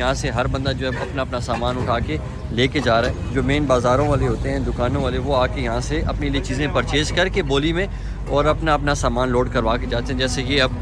यहाँ से हर बंदा जो है अपना अपना सामान उठा के लेके जा रहा है। जो मेन बाज़ारों वाले होते हैं, दुकानों वाले, वो आके यहाँ से अपने लिए चीज़ें परचेज़ करके बोली में और अपना अपना सामान लोड करवा के जाते हैं। जैसे ये अब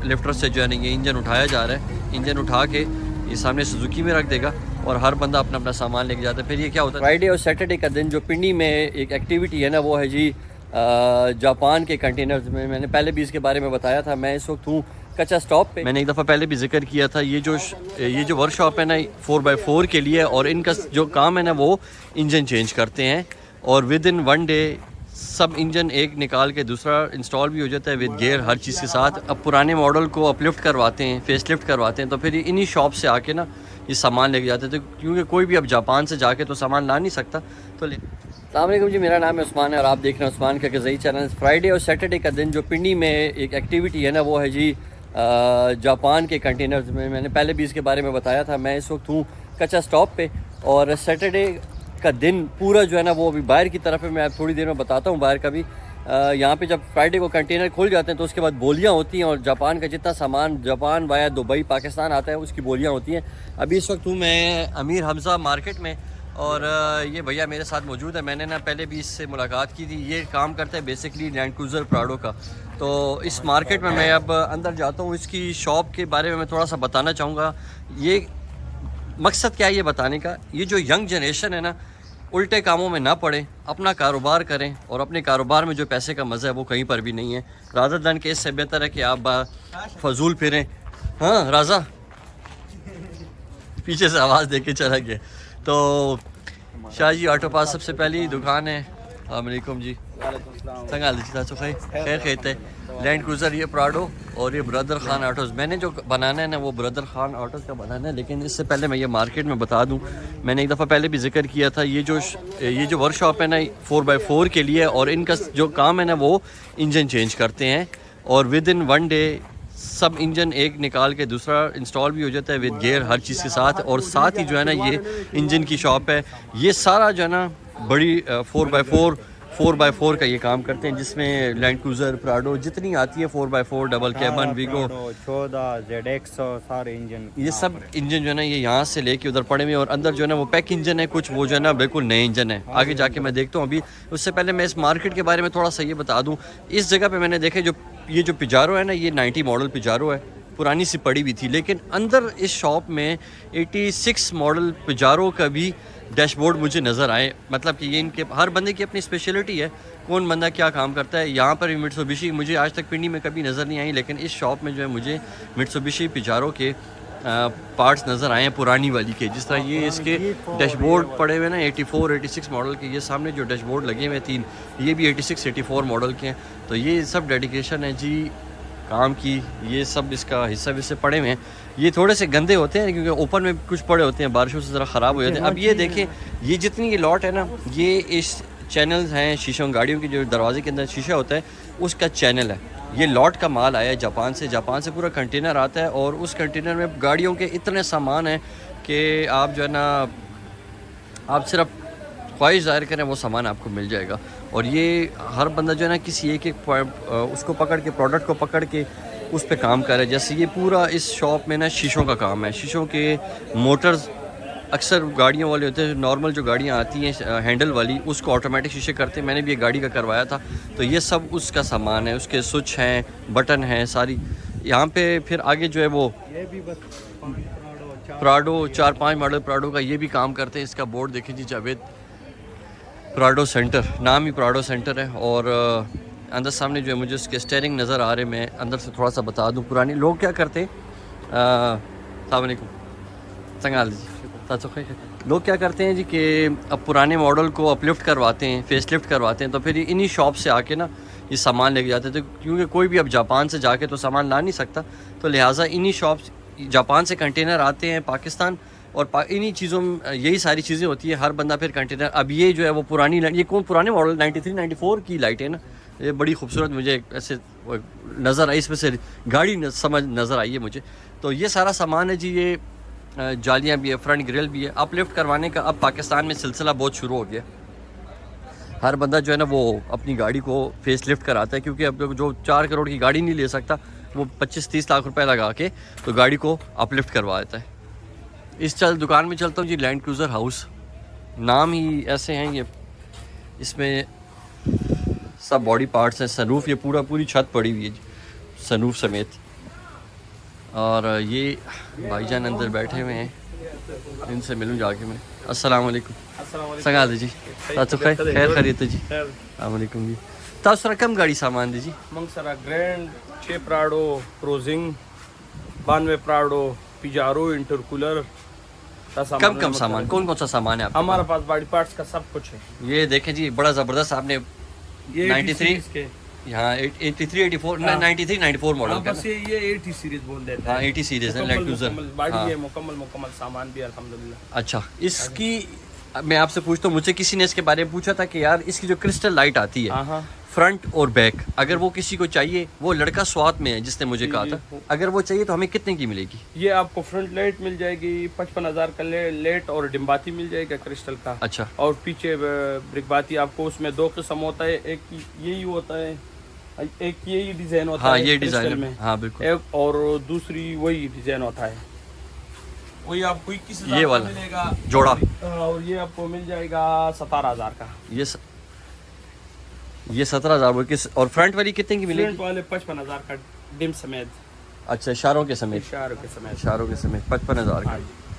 लिफ्टर से जो है ना ये इंजन उठाया जा रहा है। इंजन उठा के ये सामने सुजुकी में रख देगा और हर बंदा अपना अपना सामान लेके जाता है। फिर ये क्या होता है, फ्राइडे और सैटरडे का दिन जो पिंडी में एक एक्टिविटी है ना, वो है जी जापान के कंटेनर्स में। मैंने पहले भी इसके बारे में बताया था। मैं इस वक्त हूँ कच्चा स्टॉप पे। मैंने एक दफ़ा पहले भी जिक्र किया था, ये जो वर्कशॉप है ना 4x4 के लिए, और इनका जो काम है ना वो इंजन चेंज करते हैं और विद इन 1 डे सब इंजन एक निकाल के दूसरा इंस्टॉल भी हो जाता है विद गियर, हर चीज़ के साथ। अब पुराने मॉडल को अपलिफ्ट करवाते हैं, फेस लिफ्ट करवाते हैं, तो फिर इन्हीं शॉप से आके ना ये सामान लेके जाते थे, क्योंकि कोई भी अब जापान से जाके तो सामान ला नहीं सकता। तो अस्सलाम वालेकुम जी, मेरा नाम है उस्मान है और आप देख रहे हैं उस्मान का ग़ज़ाई चैनल। फ्राइडे और सैटरडे का दिन जो पिंडी में एक एक्टिविटी है ना, वो है जी जापान के कंटेनर्स में। मैंने पहले भी इसके बारे में बताया था। मैं इस वक्त हूँ कच्चा स्टॉप पे और सैटरडे का दिन पूरा जो है ना वो अभी बाहर की तरफ है। मैं थोड़ी देर में बताता हूँ बाहर का भी। यहाँ पे जब फ्राइडे को कंटेनर खुल जाते हैं तो उसके बाद बोलियाँ होती हैं और जापान का जितना सामान जापान वाया दुबई पाकिस्तान आता है उसकी बोलियाँ होती हैं। अभी इस वक्त हूँ मैं अमीर हमज़ा मार्केट में और ये भैया मेरे साथ मौजूद है। मैंने ना पहले भी इससे मुलाकात की थी। ये काम करता है बेसिकली लैंड क्रूज़र प्राडो का। तो इस मार्केट में मैं अब अंदर जाता हूँ। इसकी शॉप के बारे में मैं थोड़ा सा बताना चाहूँगा। ये मकसद क्या है ये बताने का, ये जो यंग जनरेशन है ना, उल्टे कामों में ना पड़े, अपना कारोबार करें और अपने कारोबार में जो पैसे का मज़ा है वो कहीं पर भी नहीं है। राजा दन के इससे बेहतर है कि आप फजूल फिरें। हाँ राजा पीछे से आवाज़ दे के चला गया। तो शाह जी ऑटो पास सबसे पहली दुकान है। अस्सलाम जी, खैर कहते लैंड क्रूज़र ये प्राडो और ये ब्रदर खान ऑटोज़। मैंने जो बनाना है ना वो ब्रदर खान ऑटोज़ का बनाना है, लेकिन इससे पहले मैं ये मार्केट में बता दूं, मैंने एक दफ़ा पहले भी जिक्र किया था, ये जो वर्कशॉप है ना 4x4 के लिए, और इनका जो काम है ना वो इंजन चेंज करते हैं और विद इन 1 डे सब इंजन एक निकाल के दूसरा इंस्टॉल भी हो जाता है विद गियर, हर चीज़ के साथ। और साथ ही जो है ना ये इंजन की शॉप है। ये सारा जो है ना बड़ी 4x4 का ये काम करते हैं, जिसमें लैंड क्रूज़र प्राडो जितनी आती है 4x4 double cabin Vigo 14 ZX सारे इंजन, ये सब इंजन जो है ना ये यहाँ से लेके उधर पड़े हुए हैं। और अंदर जो है ना वो पैक इंजन है, कुछ वो जो है ना बिल्कुल नए इंजन है। आगे जाके मैं देखता हूँ। अभी उससे पहले मैं इस मार्केट के बारे में थोड़ा सा ये बता दूँ। इस जगह पे मैंने देखे ये जो पिजारो है ना, ये 90 मॉडल पिजारो है, पुरानी सी पड़ी हुई थी। लेकिन अंदर इस शॉप में 86 मॉडल पिजारो का भी डैशबोर्ड मुझे नज़र आए। मतलब कि ये इनके हर बंदे की अपनी स्पेशलिटी है, कौन बंदा क्या काम करता है। यहाँ पर भी मिट्सुबिशी मुझे आज तक पिंडी में कभी नज़र नहीं आई, लेकिन इस शॉप में जो है मुझे मिट्सुबिशी पिजारो के पार्ट्स नज़र आए हैं, पुरानी वाली के। जिस तरह ये इसके डैशबोर्ड पड़े हुए ना 84 86 मॉडल के। ये सामने जो डैशबोर्ड लगे हुए 3, ये भी 86 84 मॉडल के हैं। तो ये सब डेडिकेशन है जी काम की। ये सब इसका हिस्सा विस्से पड़े हुए हैं। ये थोड़े से गंदे होते हैं क्योंकि ओपन में कुछ पड़े होते हैं, बारिशों से ज़रा ख़राब हो जाते हैं। अब ये देखें, ये जितनी ये लॉट है ना, ये इस चैनल्स हैं शीशों, गाड़ियों के जो दरवाजे के अंदर शीशा होता है उसका चैनल है। ये लॉट का माल आया है जापान से पूरा कंटेनर आता है और उस कंटेनर में गाड़ियों के इतने सामान हैं कि आप जो है ना, आप सिर्फ ख्वाहिश ज़ाहिर करें वो सामान आपको मिल जाएगा। और ये हर बंदा जो है ना किसी एक उसको पकड़ के, प्रोडक्ट को पकड़ के उस पे काम कर रहा है। जैसे ये पूरा इस शॉप में ना शीशों का काम है। शीशों के मोटर्स अक्सर गाड़ियों वाले होते हैं, नॉर्मल जो गाड़ियाँ आती हैं हैंडल वाली, उसको ऑटोमेटिक शीशे करते हैं। मैंने भी एक गाड़ी का करवाया था। तो ये सब उसका सामान है, उसके स्विच हैं, बटन हैं सारी यहाँ पे। फिर आगे जो है वो ये भी बस प्राडो 4-5 मॉडल प्राडो का ये भी काम करते हैं। इसका बोर्ड देखें जी, जावेद प्राडो सेंटर, नाम ही प्राडो सेंटर है। और अंदर सामने जो है मुझे उसके स्टेयरिंग नज़र आ रहे। मैं अंदर से थोड़ा सा बता दूं, पुरानी लोग क्या करते हैं, लोग क्या करते हैं जी कि अब पुराने मॉडल को अपलिफ्ट करवाते हैं, फेस लिफ्ट करवाते हैं, तो फिर इन्हीं शॉप से आके ना ये सामान लेके जाते थे, क्योंकि कोई भी अब जापान से जाके तो सामान ला नहीं सकता। तो लिहाजा इन्हीं शॉप्स, जापान से कंटेनर आते हैं पाकिस्तान, और इन्हीं चीज़ों में यही सारी चीज़ें होती है। हर बंदा फिर कंटेनर, अब ये जो है वो पुरानी, ये कौन पुराने मॉडल 93 94 की लाइट है ना, ये बड़ी खूबसूरत मुझे ऐसे नज़र आई, इसमें से गाड़ी समझ नज़र आई है मुझे। तो ये सारा सामान है जी। ये जालियाँ भी है, फ्रंट ग्रिल भी है। अपलिफ्ट करवाने का अब पाकिस्तान में सिलसिला बहुत शुरू हो गया। हर बंदा जो है ना वो अपनी गाड़ी को फेस लिफ्ट कराता है, क्योंकि अब जो 4 करोड़ की गाड़ी नहीं ले सकता वो 25-30 लाख रुपए लगा के तो गाड़ी को अपलिफ्ट करवा देता है। इस दुकान में चलता हूँ जी, लैंड क्रूज़र हाउस, नाम ही ऐसे हैं ये। इसमें सब बॉडी पार्ट्स हैं, सनरूफ, ये पूरी छत पड़ी हुई है जी सनरूफ समेत। और ये भाईजान अंदर बैठे हुए हैं, इनसे मिलूँ जाके मैं। अस्सलाम वालेकुम। सगा जी तो खैर खरीदते जी। अस्सलाम जी। तास रकम गाड़ी सामान दीजिए। मंगसरा ग्रैंड 6 प्राडो क्रोजिंग 92 प्राडो पिजारो इंटरकूलर। कम सामान, कौन सा सामान है आपके हमारे पास बॉडी पार्ट्स का सब कुछ है। ये देखें जी, बड़ा ज़बरदस्त आपने ये 93 के यहाँ 83 84 93 94 मॉडल का। बस ये 80 सीरीज बोल देते हैं। हाँ 80 सीरीज है लैंड क्रूज़र। बॉडी है मुकम्मल सामान भी अल्हम्दुलिल्लाह। अच्छा, इसकी मैं आपसे पूछता हूँ, मुझे किसी ने इसके बारे में पूछा था कि यार इसकी जो क्रिस्टल लाइट आती है फ्रंट और बैक, अगर वो किसी को चाहिए, वो लड़का स्वात में है जिसने मुझे कहा था, अगर वो चाहिए तो हमें कितने की मिलेगी? ये आपको फ्रंट लाइट मिल जाएगी 55,000 का लेट और डिम्बाती मिल जाएगा क्रिस्टल का। अच्छा। और पीछे ब्रिकबाती आपको उसमें 2 किस्म होता है, एक यही होता है, एक यही डिजाइन होता हाँ, है। ये डिजाइन में। हाँ बिल्कुल। एक और दूसरी वही डिजाइन होता है, वही आपको 21,000 ये वाला मिलेगा जोड़ा। और ये आपको मिल जाएगा 17,000 का। ये 17,000 किस, और फ्रंट वाली कितने की मिलेगी? फ्रंट वाले 55,000 का डिम समेत। अच्छा, इशारों के समेत। इशारों के समेत 55,000 का।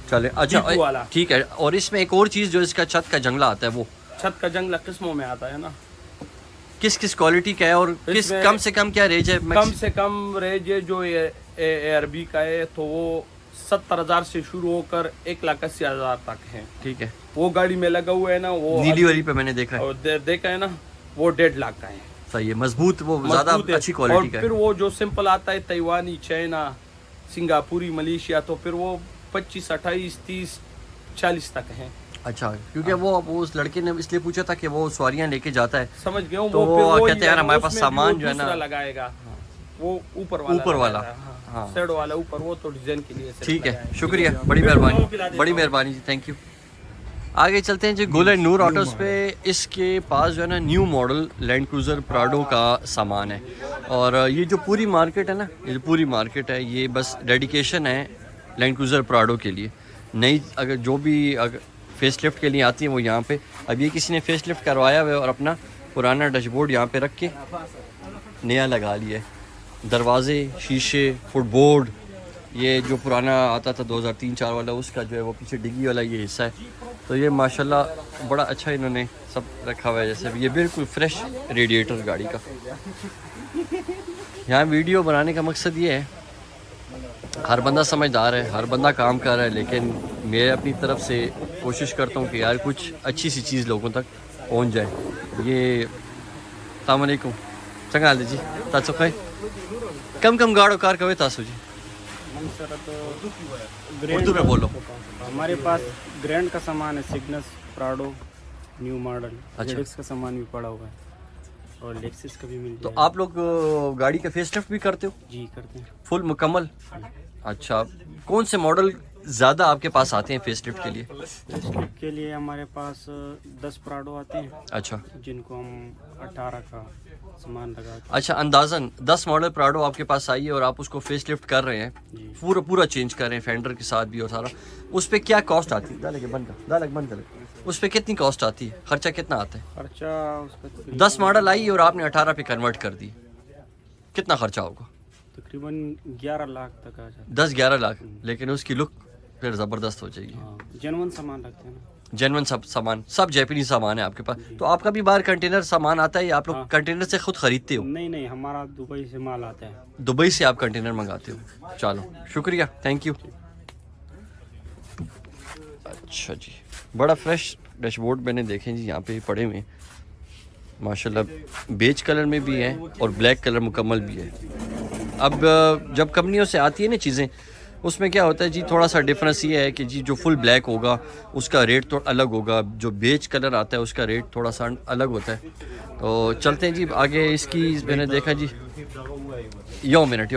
चले, अच्छा ठीक है। और इसमें एक और चीज़ जो इसका छत का जंगला आता है, वो छत का जंगला किस्मों में आता है ना, किस क्वालिटी का है और किस कम से कम क्या रेंज है? कम से कम रेंज है जो ARB का है तो वो 70,000 से शुरू होकर 1,80,000 तक है। ठीक है। वो गाड़ी में लगा हुआ है ना, वो नीली वाली पे मैंने देखा है। देखा है ना, वो 1.5 लाख का है। सही है, मजबूत, वो ज्यादा अच्छी क्वालिटी का है। फिर वो जो सिंपल आता है ताइवानी, चाइना, सिंगापुरी, मलेशिया, तो फिर वो 25, 28, 30, 40 तक है। अच्छा, क्योंकि वो उस लड़के ने इसलिए पूछा था कि वो सवारियां लेके जाता है, समझ गए। तो वो कहते हैं यार हमारे पास सामान जो है ना लगाएगा, वो ऊपर वाला हाँ सेड वाला ऊपर, वो तो डिजाइन के लिए। ठीक है, शुक्रिया, बड़ी मेहरबानी जी, थैंक यू। आगे चलते हैं जी, गुल एंड नूर ऑटोस पे। इसके पास जो है ना new model land Cruiser Prado का सामान है। और ये जो पूरी मार्केट है ना, ये जो पूरी मार्केट है, ये बस डेडिकेशन है लैंड क्रूज़र प्राडो के लिए। नई अगर जो भी अगर फेस लिफ्ट के लिए आती है वो यहाँ पे, अब ये किसी ने फेस लिफ्ट करवाया हुआ है और अपना पुराना डैशबोर्ड यहाँ पे रख के नया लगा लिया है। दरवाजे, शीशे, फुटबोर्ड, ये जो पुराना आता था 2003-4 वाला, उसका जो है वो पीछे डिग्गी वाला ये हिस्सा है। तो ये माशाल्लाह बड़ा अच्छा इन्होंने सब रखा हुआ है। जैसे ये बिल्कुल फ्रेश रेडिएटर गाड़ी का। यहाँ वीडियो बनाने का मकसद ये है, हर बंदा समझदार है, हर बंदा काम कर रहा है, लेकिन मैं अपनी तरफ से कोशिश करता हूँ कि यार कुछ अच्छी सी चीज़ लोगों तक पहुँच जाए। ये अस्सलाम वालेकुम, चंगा हाल जी, तासो खाए कम गाड़ो कार कवे तासो जी, उर्दू में बोलो। हमारे पास ग्रैंड का सामान है, सिग्नस, प्राडो, न्यू मॉडल। अच्छा। ZX का सामान भी पड़ा हुआ है और लेक्सिस का भी मिल तो जाएगा। आप लोग गाड़ी का फेस लिफ्ट भी करते हो? जी करते हैं। फुल मुकम्मल। अच्छा, कौन से मॉडल ज़्यादा आपके पास आते हैं फेस लिफ्ट के लिए? फेसलिफ्ट के लिए हमारे पास 10 प्राडो आते हैं। अच्छा, जिनको हम 18 का सामान लगा के। अच्छा, अंदाज़न 10 मॉडल प्राडो आपके पास आई है और आप उसको फेस लिफ्ट कर रहे हैं, जी। पूरा चेंज कर रहे हैं फेंडर के साथ भी और सारा। उस पर क्या कॉस्ट आती है? बंद कर। उस पर कितनी कॉस्ट आती है, खर्चा कितना आता है? खर्चा उसका 10 मॉडल आई और आपने 18 पे कन्वर्ट कर दी, कितना खर्चा होगा? तकरीबन 11 लाख तक आ जाता 10-11 लाख। लेकिन उसकी लुक फिर ज़बरदस्त हो जाएगी। है। जेन्युइन सामान लगते हैं ना। जेन्युइन सब सामान, सब जैपनीज सामान है आपके पास। तो आपका भी बाहर कंटेनर सामान आता है या आप लोग कंटेनर से खुद खरीदते हो? नहीं, हमारा दुबई से माल आता है। दुबई से आप कंटेनर मंगाते हो? चलो शुक्रिया, थैंक यू। अच्छा जी, बड़ा फ्रेश डैशबोर्ड मैंने देखे जी यहाँ पे पड़े हुए माशाल्लाह, बेज कलर में भी है और ब्लैक कलर मुकम्मल भी है। अब जब कंपनियों से आती है ना चीज़ें, उसमें क्या होता है जी, थोड़ा सा डिफरेंस ये है कि जी जो फुल ब्लैक होगा उसका रेट तो अलग होगा, जो बेज कलर आता है उसका रेट थोड़ा सा अलग होता है। तो चलते हैं जी आगे। इसकी मैंने देखा जी, यो मिनट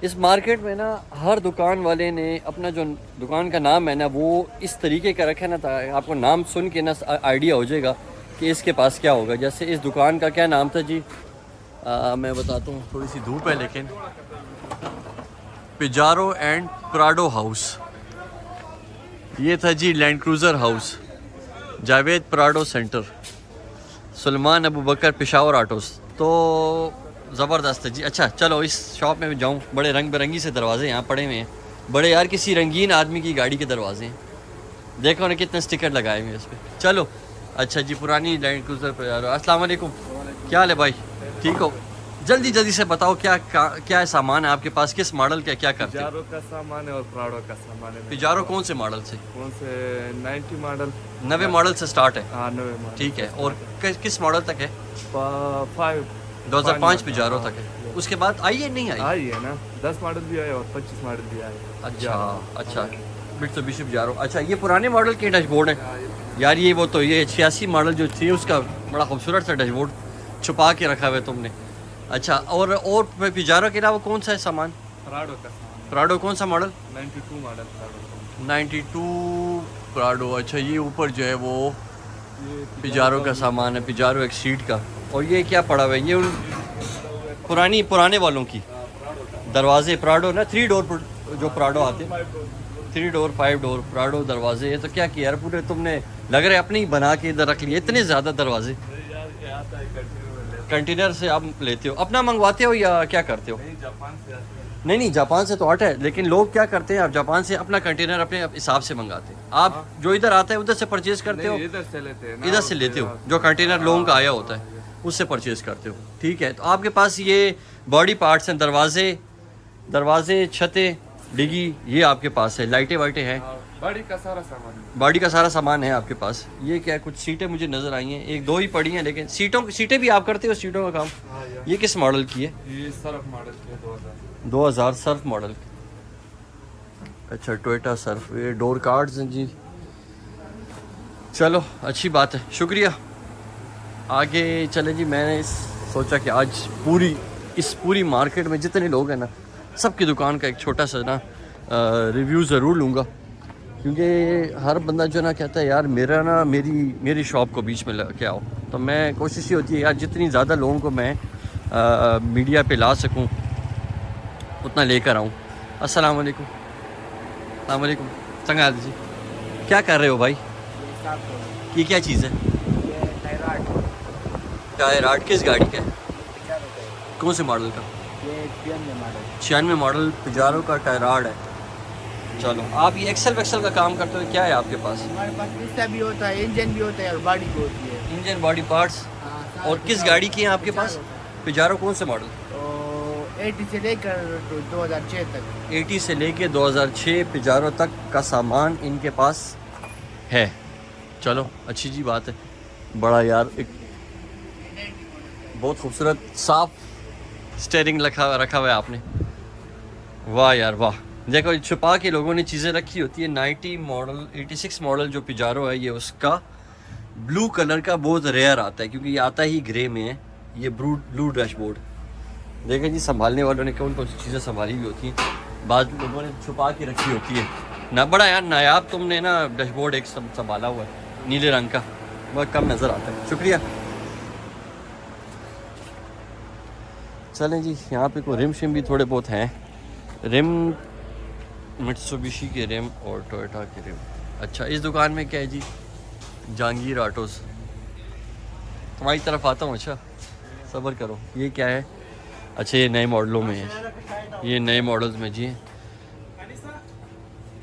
इस मार्केट में ना हर दुकान वाले ने अपना जो दुकान का नाम है ना वो इस तरीके का रखा है ना, आपको नाम सुन के ना आइडिया हो जाएगा कि इसके पास क्या होगा। जैसे इस दुकान का क्या नाम था जी? मैं बताता हूँ, थोड़ी सी धूप है लेकिन पिजारो एंड प्राडो हाउस, ये था जी Land Cruiser house, Javed Prado centre, Suleman Abu Bakar Peshawar autos. तो ज़बरदस्त है जी। अच्छा चलो इस शॉप में जाऊँ, बड़े रंग बिरंगी से दरवाजे यहाँ पड़े हुए हैं, बड़े यार किसी रंगीन आदमी की गाड़ी के दरवाजे हैं, देखो ना कितने स्टिकर लगाए हुए हैं इस पर। चलो अच्छा जी, पुरानी लैंड क्रूज़र पे यार। अस्सलाम वालेकुम, क्या हाल है भाई, ठीक हो? जल्दी जल्दी से बताओ क्या सामान है आपके पास, किस मॉडल का क्या करते हैं? पिजारो का सामान है और प्राडो का सामान है। पिजारो कौन से मॉडल से? कौन से 90 मॉडल, 90 मॉडल से स्टार्ट है? हाँ 90 मॉडल। ठीक है, और किस मॉडल तक है? 2005 5 पिजारो तक है। उसके बाद आई है नहीं आई? आई है ना, 10 मॉडल भी आए और 25 मॉडल भी आए। अच्छा अच्छा, मित्सुबिशी पिजारो। अच्छा ये पुराने मॉडल के डैशबोर्ड है यार, ये वो तो ये 86 मॉडल जो थी उसका बड़ा खूबसूरत सा डैशबोर्ड छुपा के रखा हुआ है तुमने। अच्छा और पिजारो के अलावा कौन सा है सामान? प्राडो का सामान। प्राडो कौन सा मॉडल? 92 model Prado. 92 प्राडो। अच्छा ये ऊपर जो है वो पिजारो का सामान है, पिजारो एक सीट का। और ये क्या पड़ा हुआ है? ये उन पुराने वालों की दरवाजे प्राडो ना, 3 डोर जो प्राडो आते हैं, 3 डोर 5 डोर प्राडो दरवाजे। ये तो क्या किया यार पूरे तुमने, लग रहा है अपने ही बना के इधर रख लिए, इतने ज़्यादा दरवाजे। कंटेनर से आप लेते हो, अपना मंगवाते हो या क्या करते हो? जापान से आते हैं। नहीं जापान से तो आटा है, लेकिन लोग क्या करते हैं, आप जापान से अपना कंटेनर अपने हिसाब से मंगाते हैं। आप जो इधर आता है उधर से परचेज करते हो? इधर से लेते हैं ना, इधर से लेते हो, जो कंटेनर लोगों का आया होता है उससे परचेज करते हो। ठीक है, तो आपके पास ये बॉडी पार्ट्स हैं, दरवाजे छतें डिगी, ये आपके पास है, लाइटें वाइटें हैं, बॉडी का सारा सामान है। बॉडी का सारा सामान है आपके पास। ये क्या है, कुछ सीटें मुझे नज़र आई हैं, 1-2 ही पड़ी हैं, लेकिन सीटें भी आप करते हो, सीटों का काम? हाँ यार। ये किस मॉडल की है? ये सर्फ मॉडल है 2000 सर्फ मॉडल। अच्छा टोयोटा सर्फ, ये डोर कार्ड्स हैं जी। चलो अच्छी बात है, शुक्रिया। आगे चले जी। मैंने सोचा कि आज पूरी मार्केट में जितने लोग हैं ना, सबकी दुकान का एक छोटा सा ना रिव्यू ज़रूर लूँगा, क्योंकि हर बंदा जो ना कहता है यार मेरी शॉप को बीच में लेके आओ। तो मैं कोशिश ये होती है यार जितनी ज़्यादा लोगों को मैं मीडिया पे ला सकूं उतना लेकर आऊं। अस्सलाम वालेकुम। अस्सलाम वालेकुम। संगाल जी, क्या कर रहे हो भाई? ये क्या चीज़ है? टायर आर्ट किस गाड़ी का है? कौन से मॉडल का? 96 मॉडल पिजारो का टायर आर्ट है। चलो आप ये एक्सेल का काम करते हो, क्या है आपके पास? हमारे पास पिस्ता भी होता है, इंजन भी होता है और बॉडी भी होती है। Engine body parts. हाँ, और किस गाड़ी की है आपके पास? पिजारो कौन से मॉडल? तो 80 से लेकर 2006 तक। 80 से लेके 2006 पिजारो तक का सामान इनके पास है। चलो अच्छी जी बात है। बड़ा यार एक बहुत खूबसूरत साफ स्टेयरिंग रखा हुआ है आपने, वाह यार वाह। देखो छुपा के लोगों ने चीज़ें रखी होती है। 90 मॉडल 86 मॉडल जो पिजारो है, ये उसका ब्लू कलर का बहुत रेयर आता है, क्योंकि ये आता ही ग्रे में है। ये ब्लू डैशबोर्ड देखें जी, संभालने वालों ने कौन कौन सी चीज़ें संभाली हुई होती हैं, बाद लोगों ने छुपा के रखी होती है ना। बड़ा यार नायाब तुमने ना डैशबोर्ड एक संभाला हुआ है, नीले रंग का, बहुत कम नज़र आता है। शुक्रिया। चलें जी, यहाँ पे कोई रिम शिम भी थोड़े बहुत हैं, रिम मित्सुबिशी के रिम और टोयोटा के रिम। अच्छा इस दुकान में क्या है जी? जहांगीर ऑटोज़। तुम्हारी तरफ आता हूँ। अच्छा सब्र करो। ये क्या है? अच्छा ये नए मॉडलों में है, ये नए मॉडल्स में जी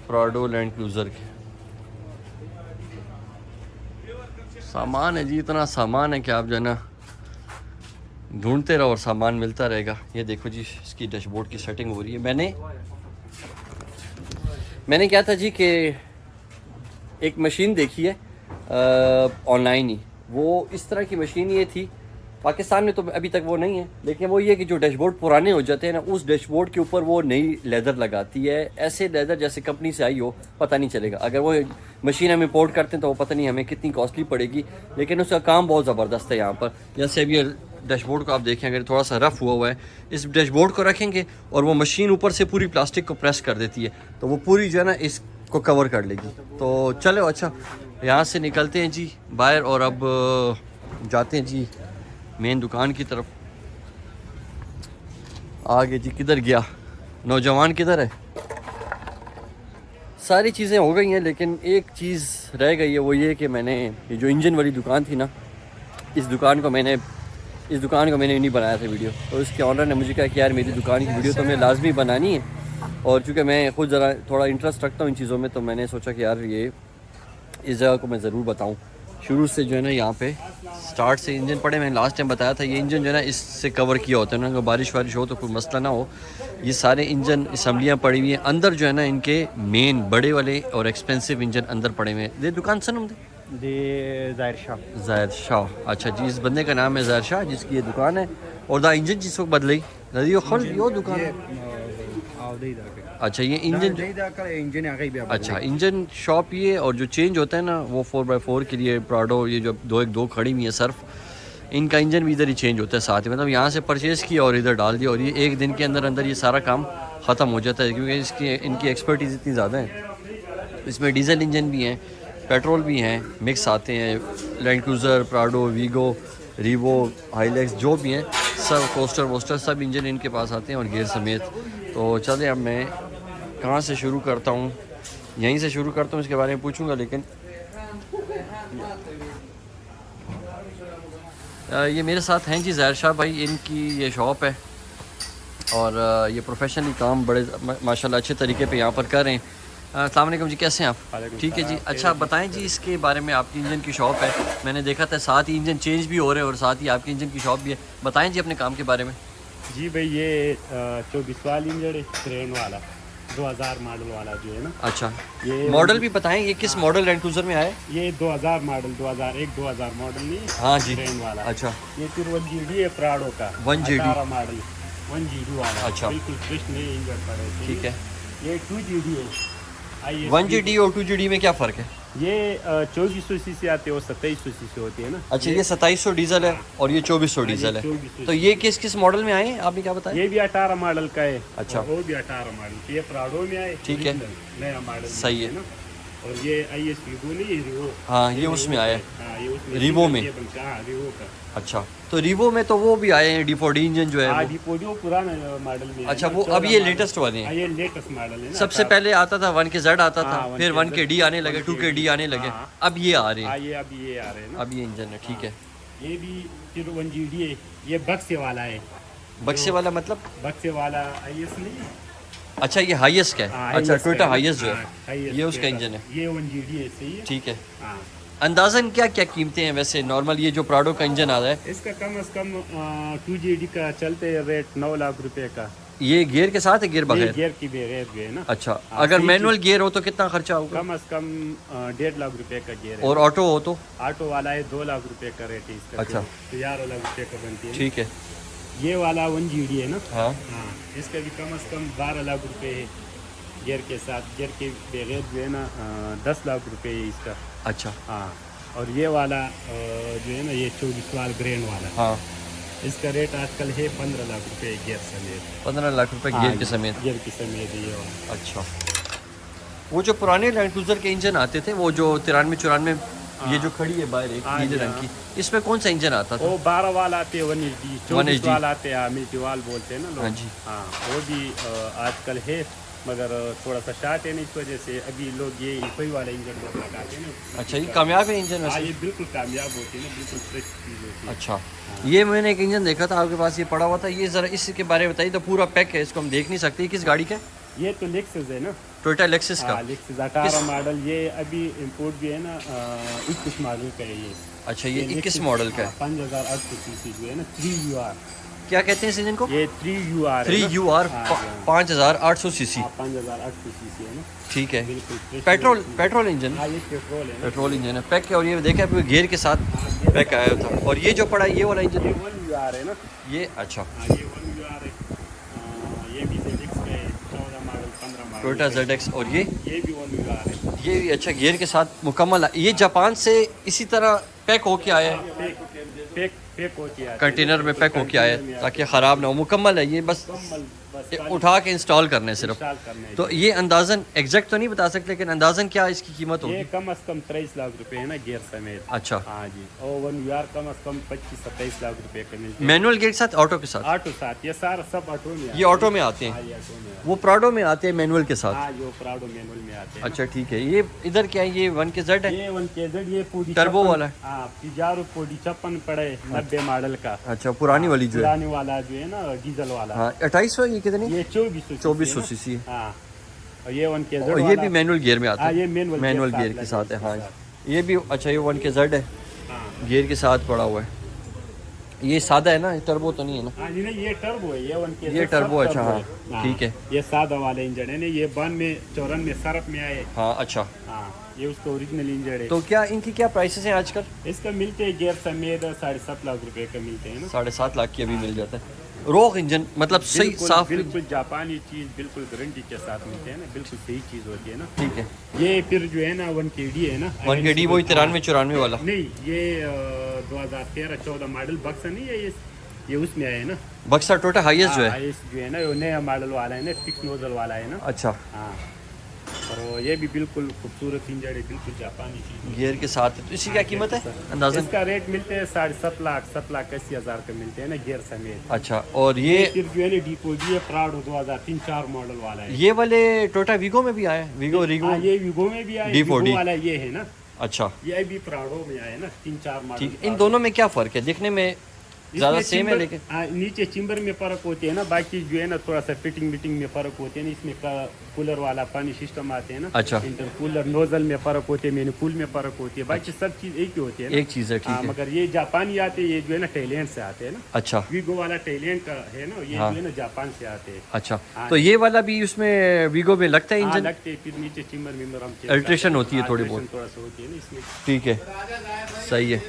प्राडो लैंड क्रूज़र के सामान है जी। इतना सामान है कि आप जो है ना ढूंढते रहो और सामान मिलता रहेगा। ये देखो जी, इसकी डैशबोर्ड की सेटिंग हो रही है। मैंने क्या था जी कि एक मशीन देखी है ऑनलाइन ही, वो इस तरह की मशीन ये थी। पाकिस्तान में तो अभी तक वो नहीं है, लेकिन वो ये कि जो डैशबोर्ड पुराने हो जाते हैं ना, उस डैशबोर्ड के ऊपर वो नई लेदर लगाती है। ऐसे लेदर जैसे कंपनी से आई हो, पता नहीं चलेगा। अगर वो मशीन हम इंपोर्ट करते हैं तो वो पता नहीं हमें कितनी कॉस्टली पड़ेगी, लेकिन उसका काम बहुत ज़बरदस्त है यहाँ पर। जैसे अभी डैशबोर्ड को आप देखें, अगर थोड़ा सा रफ़ हुआ है, इस डैशबोर्ड को रखेंगे और वो मशीन ऊपर से पूरी प्लास्टिक को प्रेस कर देती है, तो वो पूरी जो है ना इसको कवर कर लेगी। तो चलो अच्छा, यहाँ से निकलते हैं जी बाहर और अब जाते हैं जी मेन दुकान की तरफ। आगे जी किधर गया नौजवान, किधर है? सारी चीज़ें हो गई हैं लेकिन एक चीज़ रह गई है, वो ये कि मैंने ये जो इंजन वाली दुकान थी ना, इस दुकान को मैंने नहीं बनाया था वीडियो। तो इसके ऑनर ने मुझे कहा कि यार मेरी दुकान की वीडियो तो हमें लाजमी बनानी है, और चूँकि मैं खुद ज़रा थोड़ा इंटरेस्ट रखता हूँ इन चीज़ों में, तो मैंने सोचा कि यार ये इस जगह को मैं ज़रूर बताऊँ। शुरू से जो है ना यहाँ पे स्टार्ट से इंजन पड़े, मैंने लास्ट टाइम बताया था ये इंजन जो है ना इससे कवर किया होता है ना, अगर बारिश वारिश हो तो कोई मसला ना हो। ये सारे इंजन असम्बलियाँ पड़ी हुई हैं अंदर जो है ना, इनके मेन बड़े वाले और एक्सपेंसिव इंजन अंदर पड़े हुए हैं। ये दुकान सनम दे ज़ाहिर शाह, अच्छा जी, इस बंदे का नाम है ज़ाहिर शाह जिसकी ये दुकान है। और दा इंजन जिस वक्त बदली नदियों खल यो दुकान है। अच्छा ये इंजन अच्छा इंजन शॉप ये, और जो चेंज होता है ना वो 4x4 के लिए प्राडो, ये जो दो खड़ी हुई है सर्फ, इनका इंजन भी इधर ही चेंज होता है साथ ही। मतलब यहाँ से परचेज़ किया और इधर डाल दिया, और ये एक दिन के अंदर अंदर ये सारा काम ख़त्म हो जाता है, क्योंकि इनकी एक्सपर्टीज़ इतनी ज़्यादा है। इसमें डीजल इंजन भी हैं, पेट्रोल भी हैं, मिक्स आते हैं। Land Cruiser, Prado, Vigo, Revo, Hilux जो भी हैं सब, कोस्टर वोस्टर सब इंजन इनके पास आते हैं और गियर समेत। तो चले अब मैं कहाँ से शुरू करता हूँ, यहीं से शुरू करता हूँ, इसके बारे में पूछूंगा। लेकिन ये मेरे साथ हैं जी ज़ाहिर शाह भाई, इनकी ये शॉप है और ये प्रोफेशनली काम बड़े माशाल्लाह अच्छे तरीके पे यहाँ पर कर रहे हैं। अस्सलाम वालेकुम जी, कैसे हैं आप? ठीक है जी। अच्छा बताएं जी इसके बारे में, आपकी इंजन की शॉप है, मैंने देखा था साथ ही इंजन चेंज भी हो रहे हैं और साथ ही आपकी इंजन की शॉप भी है। बताएं जी अपने काम के बारे में। जी भाई, ये 24 वाली इंजन है, क्रेन वाला 2000 मॉडल वाला जो है ना। अच्छा ये मॉडल भी बताएं, ये किस मॉडल लैंड क्रूज़र में आए? ये 2000 मॉडल, 2001-2000 मॉडल नहीं, हाँ जी, क्रेन वाला। अच्छा ये फिर 1GD है प्राडो का, 1GD 18 मॉडल 1GD वाला। अच्छा। बिल्कुल फ्रेश नए इंजन पड़े। ठीक है। ये 2GD है। 1GD और 2GD में क्या फ़र्क है? ये 2400 सीसी आते हैं और 2700 सीसी होती है ना। अच्छा ये 2700 डीजल है और ये 2400 डीजल है। 2400। तो ये किस किस मॉडल में आए हैं आपने क्या बताया? ये भी 18 मॉडल का है। अच्छा। और वो भी 18 मॉडल, ये प्राडो में आए। ठीक है। original, नया मॉडल सही है ना। और ये IS वीगो नहीं, ये रिवो। हाँ ये उसमें आया है। हाँ, ये उसमें रिवो में। हाँ, रिवो का। अच्छा तो रिवो में तो वो भी आए हैं D4D इंजन जो है हाँ, वो। डिपोडियो पुराना मॉडल में है अच्छा ना, वो 14 अब ये मॉडल। लेटेस्ट वाले हाँ, हैं। ये लेटेस्ट मॉडल है ना। सबसे पहले आता था 1 के Z आता था, हाँ, 1 फिर के 1 के D आने लगे, 2 के D आने लगे, हाँ। अब ये आ रहे हाँ, हैं। ये अभी ये आ रहे हैं ना। अब ये इंजन है, ठीक है। ये भी फिर 1GD है, ये बक्से वाला है। बक्से वाला मतलब? बक्से वाला IS नहीं। अच्छा ये हाईएस्ट का है। हाँ, अच्छा highest टोयोटा का हाईएस्ट जो हाँ, है highest ये उसका का। इंजन है। ये 1GD है, सही है। ठीक है। हाँ, अंदाजन क्या क्या कीमतें हैं वैसे नॉर्मल ये जो प्राडो का इंजन आ रहा है? इसका कम से कम 2GD का चलते रेट 9 लाख रुपए का। ये गियर के साथ है, गियर ये बगैर? गियर की रेट भी है ना। अच्छा हाँ, अगर सही मैनुअल गियर हो तो कितना खर्चा होगा? कम से कम 1.5 लाख रुपए का गियर है। और ऑटो हो तो? ऑटो वाला है 2 लाख रुपए का रेट है इसका। अच्छा। तो 11 लाख रुपए का बनती है। ठीक है। ये वाला 1GD है ना। हाँ हाँ, इसका भी कम से कम 12 लाख रुपए है गियर के साथ। गियर के बगैर जो है ना 10 लाख रुपए है इसका। अच्छा हाँ, और ये वाला जो है ना, ये 24 वाला ग्रैंड वाला, हाँ इसका रेट आजकल है 15 लाख रुपए गियर समेत। 15 लाख रुपए गियर के समेत? गियर के समेत ये वाला। अच्छा वो जो पुराने लैंड क्रूजर के इंजन आते थे, वो जो 93-94 ये जो खड़ी है बाहर एक हाँ नीले जी, रंग हाँ। की, इसमें कौन सा इंजन आता था? वो 12 वाला आते हैं 180, 24 180 वाला आते हैं मिल्टी वाल बोलते हैं ना लोग। हाँ जी। हाँ, वो भी आजकल है, मगर थोड़ा सा शार्ट है ना, इस वजह से अभी लोग ये इकोई वाला इंजन लोग लगाते हैं ना। अच्छा ये कामयाब है इंजन हाँ, वैसे? ये बिल्कुल कामयाब होती है ना, बिल्कुल फ्रेश चीज़ होती है। अच्छा ये मैंने एक इंजन देखा था आपके पास, ये पड़ा हुआ था, ये ज़रा इसके बारे में बताइए। तो पूरा पैक है, इसको हम देख नहीं सकते, किस गाड़ी का है? ये तो लेक्सस है ना। टोयोटा लेक्सस का? हाँ, लेक्सस 18 मॉडल। ये अभी इंपोर्ट भी है ना, 21 मॉडल का है ये। अच्छा ये 21 मॉडल का है। 5800 सीसी जो है ना, 3UR। क्या कहते हैं इस इंजन को? ये 3UR है ना। 3UR हाँ, 5800 सीसी। 5800 सीसी है ना। ठीक है। बिल्कुल fresh पेट्रोल इंजन? हाँ, ये पेट्रोल है ना। पेट्रोल इंजन है, पैक है। और ये देखा है गियर के साथ पैक आया था। और ये जो पड़ा है ये वाला इंजन? ये 1UR है ना। ये अच्छा हाँ, ये 1UR है। ये भी ZX का है, 14 मॉडल 15 मॉडल। Toyota ZX। और ये भी 1UR है। ये भी अच्छा गियर के साथ मुकम्मल है। ये जापान से इसी तरह पैक होके आया है, पैक होती है, कंटेनर में पैक होके आया है ताकि ख़राब ना हो। मुकम्मल है ये, बस मुकम्मल बस उठा के इंस्टॉल करने सिर्फ। इंस्टॉल करने तो ये अंदाजन एग्जैक्ट तो नहीं बता सकते, लेकिन अंदाजन क्या इसकी कीमत ये होगी? कम से कम 23 लाख रुपए है ना गियर समेत। अच्छा, हाँ जी, और 1 वीआर कम से कम 25-27 लाख रुपए का मिलते हैं। मैनुअल गेयर के साथ, ऑटो के साथ? ऑटो साथ, ये सारा सब ऑटो में ये ऑटो में आते हाँ, हैं, ये ऑटो में वो प्राडो में आते हैं मैनुअल के साथ। हाँ, जो प्राडो मैनुअल में आते हैं। अच्छा ठीक है। ये इधर क्या है, ये 1KZ है? ये 1KZ, ये पूरी टर्बो वाला है? हाँ, पिजारो पूरी 56 पड़े 90 मॉडल का। अच्छा, पुरानी वाली जो है? पुरानी वाला जो है ना, डीजल वाला। हाँ, 2800। ये कितनी? ये 2400 सीसी है। हाँ, और ये 1KZ और ये भी मैनुअल गियर में आता हाँ, है? ये मैनुअल गियर के साथ है। हाँ, साथ। ये भी अच्छा, ये 1KZ है, हाँ, गियर के साथ पड़ा हुआ है। ये सादा है ना, टर्बो तो नहीं है ना? हाँ जी, नहीं ये टर्बो है, ये 1KZ ये टर्बो, सब अच्छा, टर्बो हाँ, है। ठीक है। ये सादा वाला इंजन है ना, ये 92-94 सरफ में आए। हाँ, अच्छा। हाँ, ये उसका ओरिजिनल इंजन है। तो क्या इनकी क्या प्राइसेस हैं आजकल? इसका मिलते हैं गियर समेत 7.5 लाख रुपए का मिलते हैं ना। 7.5 लाख की अभी मिल जाता है। रॉक इंजन मतलब सही बिल्कुल- साफ? बिल्कुल जापानी चीज, बिल्कुल गारंटी के साथ मिलते हैं ना, बिल्कुल सही चीज होती है ना। ठीक है। ये फिर जो है ना 1KD है ना, 1KD वही 93-94 वाला? नहीं, ये 2013-14 मॉडल बक्सा नहीं है, ये उसमें आया है ना। बक्सा टोटा हाईएस्ट जो है? हाईएस्ट जो है ना, वो नया मॉडल वाला है ना, 6 नोजल वाला है ना। अच्छा, हाँ, और ये भी बिल्कुल खूबसूरत इंजन है, बिल्कुल जापानी चीज। गियर के साथ है। तो इसकी क्या कीमत है अंदाजन? इसका रेट मिलते हैं 7.5 लाख, 7,80,000 का मिलते हैं ना गियर समेत। अच्छा, और ये फिर जो है ना डिपोजी है प्राडो 2003-4 मॉडल वाला है। ये वाले टोटा वीगो में भी आया है? वीगो रिगो? हाँ, ये विगो में भी आया, D40 विगो वाला ये है ना, अच्छा ये भी प्राडो में आया ना, 3-4 मॉडल। ठीक। इन दोनों में क्या फ़र्क है? दिखने में ज़्यादा इसमें सेम है, चिम्बर- लेकिन हाँ, नीचे चिम्बर में फर्क होते हैं ना, बाकी जो है ना थोड़ा सा फिटिंग मीटिंग में फर्क होते हैं ना। इसमें का कूलर वाला पानी सिस्टम आते हैं ना। अच्छा। इंटरकूलर नोजल में फर्क होते हैं, मैंने कूल में फर्क होती है, बाकी सब चीज एक ही होती है ना। एक चीज़ है, ठीक हाँ, है। मगर ये जापानी आते हैं, ये जो है ना थाईलैंड से आते हैं ना। अच्छा, वीगो वाला थाईलैंड का है ना, ये हाँ। जो है ना जापान से आते हैं। अच्छा। हाँ। तो ये वाला भी उसमें वीगो में लगता है हाँ, इंजन? लगते हैं, फिर नीचे चिम्बर विम्बर हम check अल्ट्रेशन करते हैं। होती है थोड़ी अल्ट्रेशन बहुत। थोड़ा सा होती है ना इसमें। ठीक है, सही है।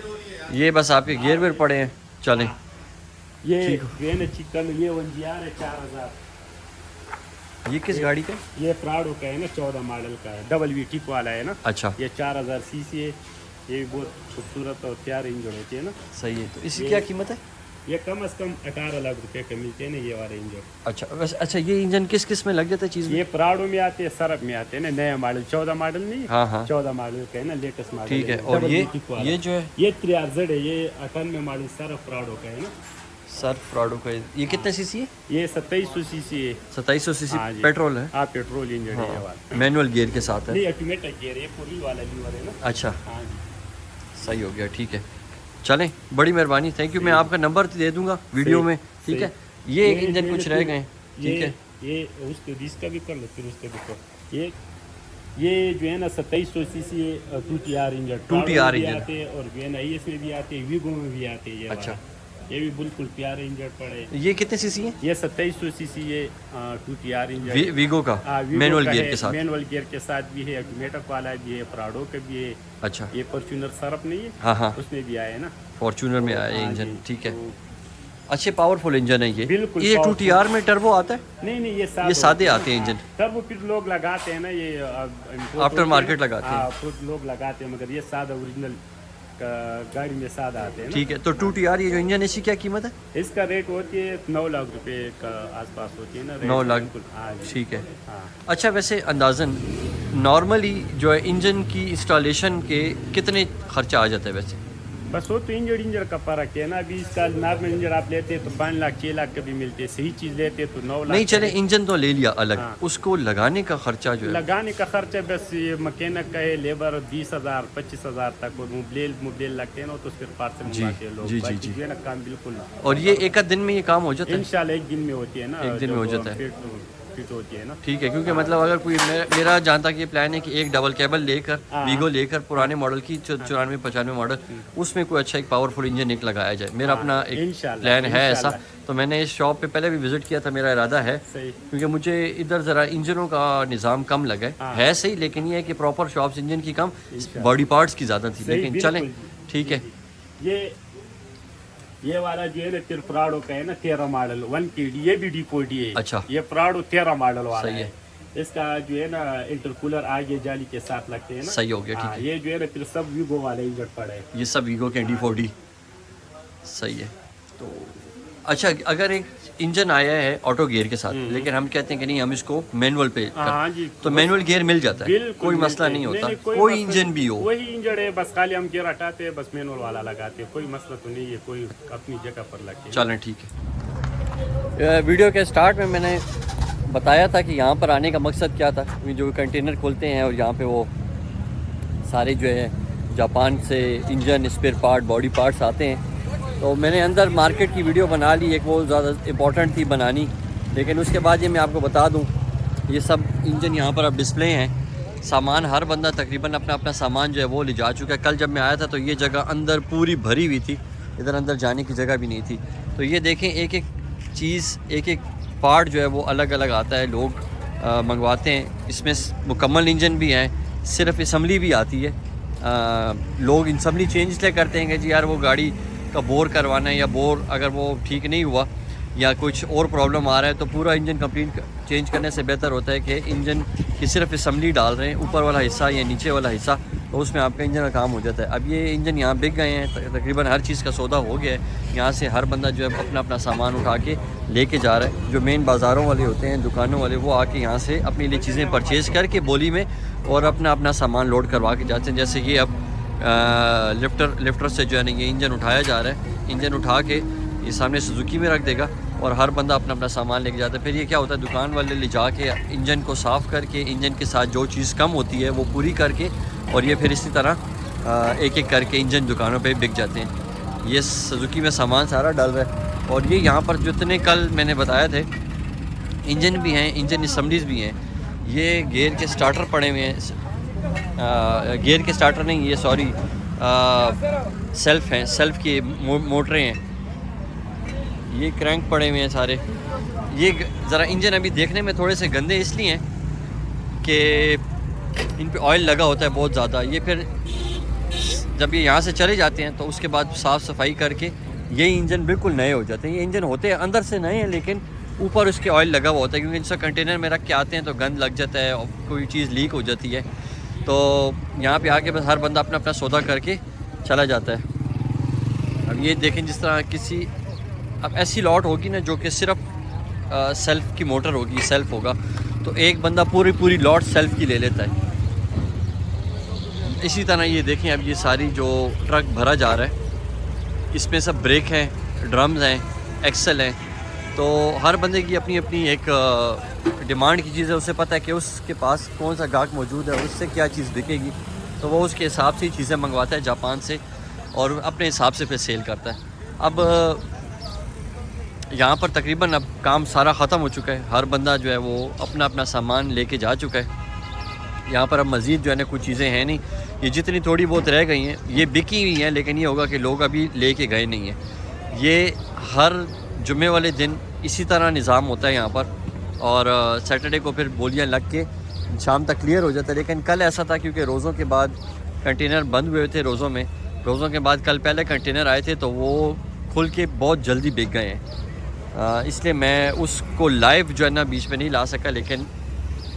ये बस आपके गियर वेयर पड़े हैं, चलें। ये जो है ना चिकन, ये 1GR है 4000। ये किस गाड़ी का? ये प्राडो का है ना, 14 मॉडल का है, WT वाला है ना। अच्छा, ये 4000 सीसी है, ये भी बहुत खूबसूरत और प्यारे इंजन होती है ना। सही है। तो इसकी ये- क्या कीमत है? ये कम से कम 18 लाख रुपए का मिलते हैं ना, ये वाले इंजन। अच्छा, वैसे अच्छा, ये इंजन किस किस में लग जाता है चीज़ में? ये प्राडो में आते हैं, सरफ में आते हैं ना, नया मॉडल 14 मॉडल नहीं। हाँ, हाँ। 14 मॉडल का है ना, लेटेस्ट मॉडल। ठीक है। और ये जो है ये 3RZ है, ये 98 मॉडल सरफ प्राडो का है ना। सर प्राडो का, ये कितने सीसी है? ये 2700 सीसी है। 2700 सीसी हाँ जी। पेट्रोल है? हाँ, पेट्रोल इंजन है ये वाला। मैनुअल गियर के साथ है? नहीं, ऑटोमेटिक गियर है, पूरी वाला लीवर है ना। अच्छा, हाँ जी। सही हो गया, ठीक है। चलें, बड़ी मेहरबानी, थैंक यू। मैं आपका नंबर दे दूंगा वीडियो में, ठीक है। ये इंजन कुछ रह गए, ठीक है। ये उसके इसका भी कर लो, फिर उसके भी कर। ये जो है ना 2700 सीसी 2TR इंजन, 2TR भी इंजन आते हैं, और जो है ना IS में भी आते हैं, वीगो में भी आते हैं। ये अच्छा। वाला। ये भी बिल्कुल प्यारे इंजन पड़े। ये कितने सीसी है? ये 2700 सीसी ये 2TR इंजन। वीगो का हाँ, वीगो मैनुअल का गियर है, के साथ? मैनुअल गियर के साथ भी है, ऑटोमेटिक वाला भी है, प्राडो का भी है। अच्छा, ये फॉर्च्यूनर सरफ नहीं है, हाँ हाँ, उसमें भी आया है ना। फॉर्च्यूनर में आया ये हाँ इंजन, जी, ठीक है। तो- अच्छे पावरफुल इंजन है ये। बिल्कुल ये powerful। 2TR में टर्बो आता है? नहीं, ये ये सादे आते हैं इंजन। तब वो फिर लोग लगाते हैं ना, ये After market लगाते हैं। हाँ, खुद लोग लगाते हैं, मगर ये सादा ओरिजिनल गाड़ी में सादा आते हैं ना। ठीक है। तो 2TR ये जो इंजन है, इसकी क्या कीमत है? इसका रेट होती है 9 लाख रुपए का आसपास होती है ना रेट। 9 लाख, बिल्कुल, हाँ जी। ठीक है। हाँ, अच्छा, वैसे अंदाजन नॉर्मली जो है इंजन की इंस्टॉलेशन के कितने खर्चा आ जाता है वैसे? बस वो तो इंजन का फर्क है ना। अभी इसका नॉर्मल इंजन आप लेते हैं तो 5 लाख 6 लाख का भी मिलते हैं, सही चीज़ लेते हैं तो 9 लाख नहीं, का चले भी। इंजन तो ले लिया अलग, हाँ। उसको लगाने का खर्चा जो है? लगाने का खर्चा बस ये मकैनिक का है, लेबर 20,000 25,000 तक, और मोबाइल लगते हैं ना, तो फिर पार्ट से जी, मंगवाते हैं लोग। जी, बाकी जी। जो है ना काम बिल्कुल। और ये एक आध दिन में ये काम हो जाता है? इंशाल्लाह एक दिन में होती है ना, एक दिन में हो जाता है। फिट होती है ना। ठीक है, क्योंकि मतलब अगर कोई मेरा जहाँ तक ये प्लान है कि एक डबल केबल लेकर, हाँ। वीगो लेकर, पुराने मॉडल की 94-95 मॉडल, उसमें कोई अच्छा एक पावरफुल इंजन एक लगाया जाए। मेरा हाँ, अपना एक इंशाल्लाह, प्लान है ऐसा। इंशाल्लाह। तो मैंने इस शॉप पे पहले भी विजिट किया था, मेरा इरादा है, सही। क्योंकि मुझे इधर ज़रा इंजनों का निज़ाम कम लगा हाँ। है सही, लेकिन ये है कि प्रॉपर शॉप्स इंजन की कम, इंशाल्लाह। बॉडी पार्ट्स की ज़्यादा थी, सही, लेकिन बिल्कुल चलें, जी। ठीक है। ये वाला जो है ना फिर प्राडो का है ना 13 मॉडल 1KD, ये भी डिपोडी है। अच्छा। ये प्राडो 13 मॉडल वाला सही है। है। इसका जो है ना इंटरकूलर आगे जाली के साथ लगते हैं ना। सही हो गया, ठीक हाँ, है। ये जो है ना फिर सब वीगो वाले इंजन पड़े हैं। ये सब वीगो के D40, सही है। तो अच्छा, अगर एक इंजन आया है ऑटो गियर के साथ, लेकिन हम कहते हैं कि नहीं हम इसको मैनुअल पे हाँ जी, तो मैनुअल गियर मिल जाता है, बिल्कुल कोई मसला मिलते नहीं हैं। होता, कोई कोई मसला इंजन भी हो। वही इंजन है, बस खाली हम गियर हटाते हैं, बस मैनुअल वाला लगाते हैं, कोई मसला तो नहीं है, कोई अपनी जगह पर लगे। चलें ठीक है। वीडियो के स्टार्ट में मैंने बताया था कि यहाँ पर आने का मकसद क्या था। जो कंटेनर खोलते हैं और यहाँ पे वो सारे जो है जापान से engine, spare part, body parts आते हैं, तो मैंने अंदर मार्केट की वीडियो बना ली, एक वो ज़्यादा इम्पोर्टेंट थी बनानी। लेकिन उसके बाद ये मैं आपको बता दूँ, ये सब इंजन यहाँ पर अब डिस्प्ले हैं, सामान हर बंदा तकरीबन अपना अपना सामान जो है वो ले जा चुका है। कल जब मैं आया था तो ये जगह अंदर पूरी भरी हुई थी, इधर अंदर जाने की जगह भी नहीं थी। तो ये देखें, एक एक चीज़, एक एक पार्ट जो है वो अलग अलग आता है, लोग मंगवाते हैं। इसमें मुकम्मल इंजन भी हैं, सिर्फ असम्बली भी आती है। लोग असम्बली चेंज इसलिए करते हैं कि जी यार वो गाड़ी का बोर करवाना है, या बोर अगर वो ठीक नहीं हुआ या कुछ और प्रॉब्लम आ रहा है तो पूरा इंजन कंप्लीट चेंज करने से बेहतर होता है कि इंजन की सिर्फ असम्बली डाल रहे हैं, ऊपर वाला हिस्सा या नीचे वाला हिस्सा, तो उसमें आपका इंजन का काम हो जाता है। अब ये इंजन यहाँ बिक गए हैं, तकरीबन हर चीज़ का सौदा हो गया है। यहाँ से हर बंदा जो है अपना अपना सामान उठा के लेके जा रहा है। जो मेन बाज़ारों वाले होते हैं, दुकानों वाले, वो आके यहाँ से अपने लिए चीज़ें परचेज़ करके बोली में और अपना अपना सामान लोड करवा के जाते हैं। जैसे कि अब लिफ्टर से जो है ना ये इंजन उठाया जा रहा है, इंजन उठा के ये सामने सुजुकी में रख देगा और हर बंदा अपना अपना सामान लेके जाता है। फिर ये क्या होता है, दुकान वाले ले जाके इंजन को साफ़ करके, इंजन के साथ जो चीज़ कम होती है वो पूरी करके, और ये फिर इसी तरह एक एक करके इंजन दुकानों पे बिक जाते हैं। ये सुजुकी में सामान सारा डल रहा है। और ये यहाँ पर जितने कल मैंने बताया थे इंजन भी हैं, इंजन असम्बलीज़ भी हैं। ये गियर के स्टार्टर पड़े हुए हैं, गियर के स्टार्टर नहीं, ये सॉरी सेल्फ हैं, सेल्फ की मोटरें हैं। ये क्रैंक पड़े हुए हैं सारे। ये ज़रा इंजन अभी देखने में थोड़े से गंदे इसलिए हैं कि इन पे ऑयल लगा होता है बहुत ज़्यादा। ये फिर जब ये यहाँ से चले जाते हैं तो उसके बाद साफ़ सफाई करके ये इंजन बिल्कुल नए हो जाते हैं। ये इंजन होते हैं अंदर से नए हैं, लेकिन ऊपर उसके ऑयल लगा हुआ होता है, क्योंकि इनसे कंटेनर में रख के आते हैं तो गंद लग जाता है और कोई चीज़ लीक हो जाती है। तो यहाँ पे आके बस हर बंदा अपना अपना सौदा करके चला जाता है। अब ये देखें, जिस तरह किसी अब ऐसी लॉट होगी ना जो कि सिर्फ सेल्फ की मोटर होगी, सेल्फ होगा, तो एक बंदा पूरी लॉट सेल्फ की ले लेता है। इसी तरह ये देखें, अब ये सारी जो ट्रक भरा जा रहा है, इसमें सब ब्रेक हैं, ड्रम्स हैं, एक्सल हैं। तो हर बंदे की अपनी अपनी एक डिमांड की चीज़ है, उसे पता है कि उसके पास कौन सा गाहक मौजूद है, उससे क्या चीज़ बिकेगी, तो वो उसके हिसाब से ही चीज़ें मंगवाता है जापान से और अपने हिसाब से फिर सेल करता है। अब यहाँ पर तकरीबन अब काम सारा ख़त्म हो चुका है, हर बंदा जो है वो अपना अपना सामान लेके जा चुका है। यहाँ पर अब मज़ीद जो है ना कुछ चीज़ें हैं नहीं, ये जितनी थोड़ी बहुत रह गई हैं ये बिकी हुई हैं, लेकिन ये होगा कि लोग अभी लेके गए नहीं हैं। ये हर जुम्मे वाले दिन इसी तरह निज़ाम होता है यहाँ पर, और सैटरडे को फिर बोलियाँ लग के शाम तक क्लियर हो जाता है। लेकिन कल ऐसा था क्योंकि रोज़ों के बाद कंटेनर बंद हुए थे, रोज़ों के बाद कल पहले कंटेनर आए थे तो वो खुल के बहुत जल्दी बिक गए हैं। इसलिए मैं उसको लाइव जो है ना बीच में नहीं ला सका, लेकिन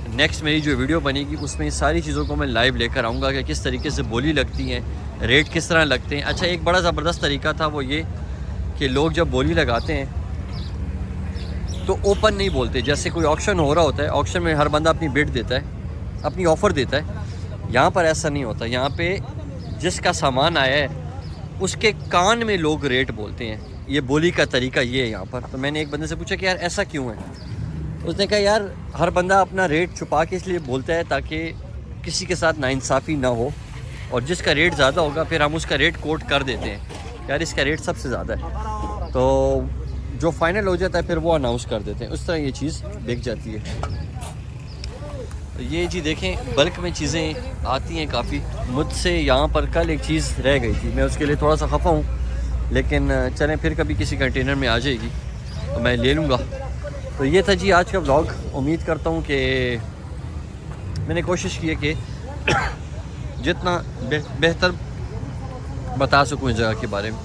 नेक्स्ट मेरी जो वीडियो बनेगी उसमें इस सारी चीज़ों को मैं लाइव लेकर आऊँगा कि किस तरीके से बोली लगती हैं, रेट किस तरह लगते हैं। अच्छा, एक बड़ा ज़बरदस्त तरीका था वो ये कि लोग जब बोली लगाते हैं तो ओपन नहीं बोलते। जैसे कोई ऑक्शन हो रहा होता है, ऑक्शन में हर बंदा अपनी बिड देता है, अपनी ऑफ़र देता है। यहाँ पर ऐसा नहीं होता, यहाँ पे जिसका सामान आया है उसके कान में लोग रेट बोलते हैं। ये बोली का तरीका ये है यहाँ पर। तो मैंने एक बंदे से पूछा कि यार ऐसा क्यों है, उसने कहा यार हर बंदा अपना रेट छुपा के इसलिए बोलता है ताकि किसी के साथ नाइंसाफ़ी ना हो, और जिसका रेट ज़्यादा होगा फिर हम उसका रेट कोट कर देते हैं, यार इसका रेट सबसे ज़्यादा है, तो जो फाइनल हो जाता है फिर वो अनाउंस कर देते हैं। उस तरह ये चीज़ बिक जाती है। ये जी देखें, बल्क में चीज़ें आती हैं काफ़ी। मुझसे यहाँ पर कल एक चीज़ रह गई थी, मैं उसके लिए थोड़ा सा खफा हूँ, लेकिन चलें फिर कभी किसी कंटेनर में आ जाएगी तो मैं ले लूँगा। तो ये था जी आज का व्लॉग। उम्मीद करता हूँ कि मैंने कोशिश की है कि जितना बेहतर बता सकूँ इस जगह के बारे में।